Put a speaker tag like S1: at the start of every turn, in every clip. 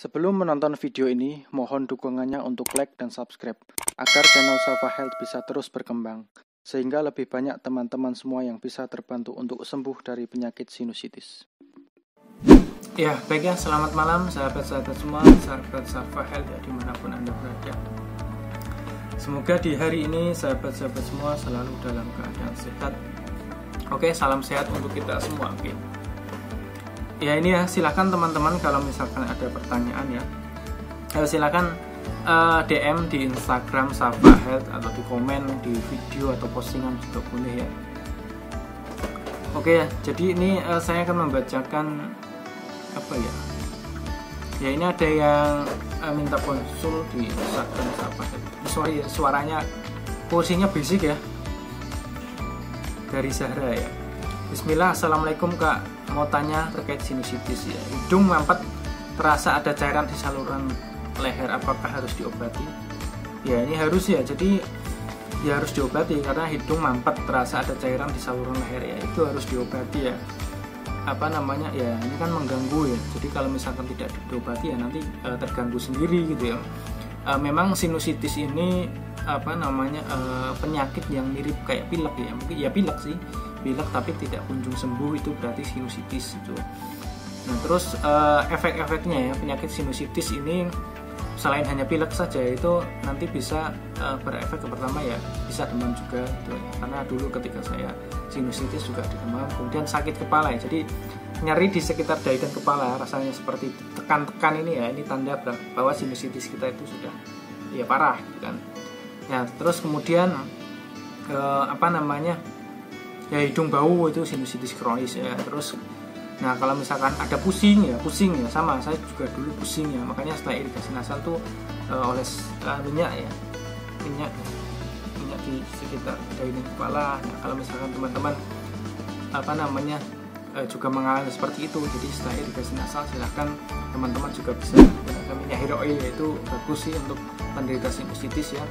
S1: Sebelum menonton video ini, mohon dukungannya untuk like dan subscribe, agar channel Safa Health bisa terus berkembang, sehingga lebih banyak teman-teman semua yang bisa terbantu untuk sembuh dari penyakit sinusitis.
S2: Ya, baik ya, selamat malam sahabat-sahabat semua, sahabat Safa Health ya, dimanapun Anda berada. Semoga di hari ini sahabat-sahabat semua selalu dalam keadaan sehat. Oke, salam sehat untuk kita semua. Oke. Ya ini ya, silakan teman-teman kalau misalkan ada pertanyaan ya, silakan DM di Instagram Safa Health atau di komen di video atau postingan juga boleh ya. Oke ya, jadi ini saya akan membacakan apa ya? Ya ini ada yang minta konsul di Instagram Safa Health. Sorry suaranya kursinya berisik ya. Dari Zahra ya. Bismillah, assalamualaikum kak. Mau tanya terkait sinusitis ya. Hidung mampet, terasa ada cairan di saluran leher, apakah harus diobati? Ya ini harus ya. Jadi ya harus diobati karena hidung mampet terasa ada cairan di saluran leher ya. Itu harus diobati ya. Apa namanya ya, ini kan mengganggu ya. Jadi kalau misalkan tidak diobati ya nanti terganggu sendiri gitu ya. Memang sinusitis ini apa namanya penyakit yang mirip kayak pilek ya. Mungkin ya pilek sih, pilek tapi tidak kunjung sembuh, itu berarti sinusitis itu. Nah terus efek-efeknya ya, penyakit sinusitis ini selain hanya pilek saja, itu nanti bisa berefek. Pertama ya bisa demam juga gitu. Karena dulu ketika saya sinusitis juga demam, kemudian sakit kepala ya. Jadi nyeri di sekitar dahi dan kepala, rasanya seperti tekan-tekan ini ya, ini tanda bahwa sinusitis kita itu sudah ya parah gitu kan. Ya terus kemudian apa namanya ya, hidung bau itu sinusitis kronis ya. Terus nah kalau misalkan ada pusing ya sama, saya juga dulu pusing ya, makanya setelah irigasi nasal tuh oles minyak di sekitar dahi dan kepala. Nah kalau misalkan teman-teman apa namanya juga mengalami seperti itu, jadi setelah irigasi nasal silahkan teman-teman juga bisa menggunakan minyak hair oil, yaitu bagus sih untuk penderita sinusitis ya.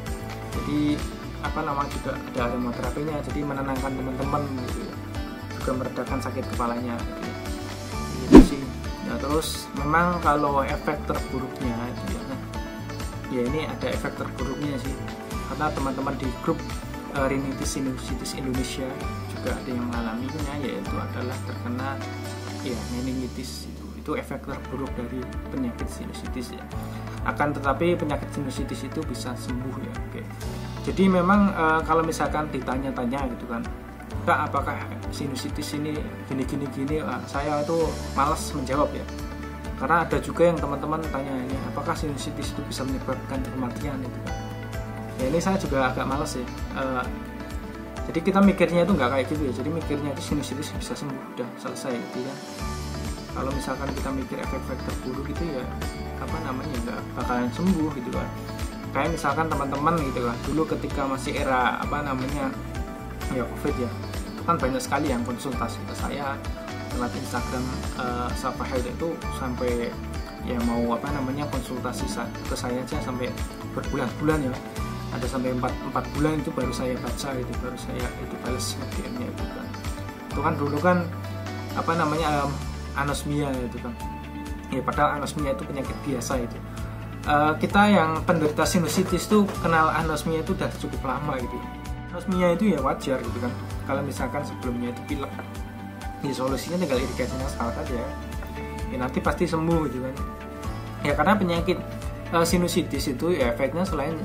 S2: Jadi apa namanya juga ada aromaterapinya, jadi menenangkan teman-teman gitu ya, juga meredakan sakit kepalanya gitu sih. Nah terus memang kalau efek terburuknya itu ya ini ada efek terburuknya sih, karena teman-teman di grup rinitis sinusitis Indonesia juga ada yang mengalaminya, yaitu adalah terkena ya meningitis. Itu efek terburuk dari penyakit sinusitis ya. Akan tetapi penyakit sinusitis itu bisa sembuh ya. Oke. Jadi memang kalau misalkan ditanya-tanya gitu kan, Kak apakah sinusitis ini gini, saya itu malas menjawab ya. Karena ada juga yang teman-teman tanya ini, apakah sinusitis itu bisa menyebabkan kematian gitu kan. Ya ini saya juga agak malas ya. Jadi kita mikirnya itu nggak kayak gitu ya. Jadi mikirnya itu sinusitis bisa sembuh, udah selesai gitu ya. Kalau misalkan kita mikir efek-efek terburuk itu ya apa namanya nggak bakalan sembuh gitu kan. Kayak misalkan teman-teman gitu kan, dulu ketika masih era apa namanya ya COVID ya, itu kan banyak sekali yang konsultasi ke saya lewat Instagram Safa Health itu, sampai ya mau apa namanya konsultasi ke saya aja sampai berbulan-bulan ya. Ada sampai 4 bulan itu baru saya baca itu, baru saya itu balas DM-nya itu kan. Itu kan dulu kan apa namanya anosmia itu kan. Ya padahal anosmia itu penyakit biasa itu. Kita yang penderita sinusitis tuh kenal anosmia itu udah cukup lama gitu. Anosmia itu ya wajar gitu kan. Kalau misalkan sebelumnya itu pilek, ya solusinya tinggal irigasi nasal saja ya nanti pasti sembuh gitu kan. Ya karena penyakit sinusitis itu ya efeknya selain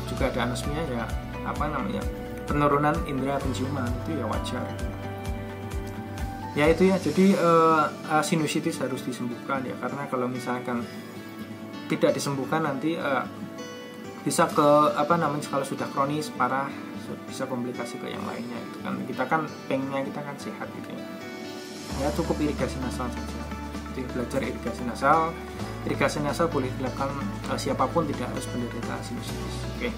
S2: juga ada anosmia ya apa namanya penurunan indera penciuman, itu ya wajar. Ya itu ya, jadi sinusitis harus disembuhkan ya, karena kalau misalkan tidak disembuhkan nanti bisa ke apa namanya, kalau sudah kronis parah bisa komplikasi ke yang lainnya itu kan. Kita kan pengennya kita kan sehat gitu ya. Ya cukup irigasi nasal saja. Jadi belajar irigasi nasal boleh dilakukan siapapun, tidak harus penderita sinusitis. Oke.